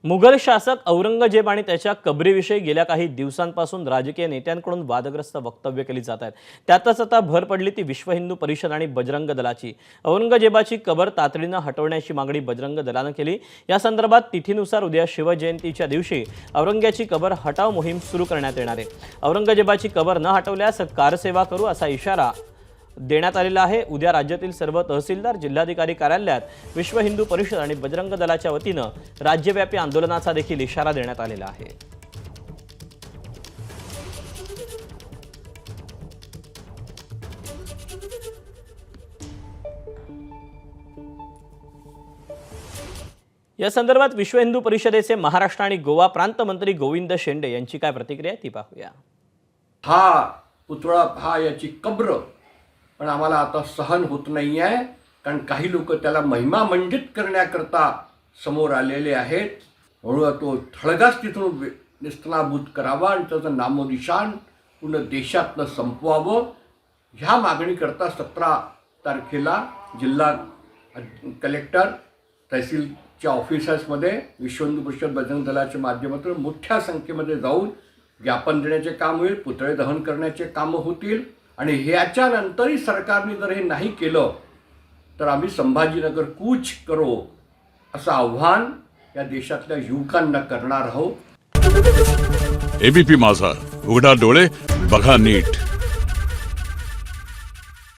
मुघल शासक औरंगजेब आणि त्याच्या कबरीविषयी गेल्या काही दिवसांपासून राजकीय नेत्यांकडून वादग्रस्त वक्तव्य केली जात आहेत। त्यातच आता भर पडली ती विश्व हिंदू परिषद आणि बजरंग दलाची। औरंगजेबाची कबर तातडीने हटवण्याची मागणी बजरंग दलाने केली। या संदर्भात तिथीनुसार उद्या शिवजयंतीच्या दिवशी औरंग्याची कबर हटाव मोहीम सुरू करण्यात येणार आहे। औरंगजेबाची कबर न हटवल्यास कारसेवा करू असा इशारा देण्यात आलेला आहे। उद्या राज्यातील सर्व तहसीलदार जिल्हाधिकारी कार्यालयात विश्व हिंदू परिषद आणि बजरंग दलाच्या वतीने राज्यव्यापी आंदोलनाचा देखील इशारा देण्यात आलेला आहे। या संदर्भात विश्व हिंदू परिषदेचे महाराष्ट्र आणि गोवा प्रांत मंत्री गोविंद शेंडे यांची काय प्रतिक्रिया ती पाहूया। हा पुतळा पहा, याची कब्र पण आम्हाला आता सहन होत नाही आहे, कारण काही लोक त्याला महिमामंडित करण्याकरता समोर आलेले आहेत। म्हणून तो थळगाच तिथून निस्तनाभूत करावा आणि त्याचं नामोनिशान पूर्ण देशातनं संपवावं। ह्या मागणीकरता 17 तारखेला जिल्हा कलेक्टर तहसीलच्या ऑफिसर्समध्ये विश्व हिंदू परिषद बजरंग दलाच्या माध्यमातून मोठ्या संख्येमध्ये जाऊन ज्ञापन देण्याचे काम होईल, पुतळे दहन करण्याचे कामं होतील। आणि ह्याच्यानंतरही सरकारने जर हे नाही केलं तर आम्ही संभाजीनगर कूच करो असं आव्हान या देशातल्या युवकांना करणार आहोत। एबीपी माझा, उघडा डोळे बघा नीट।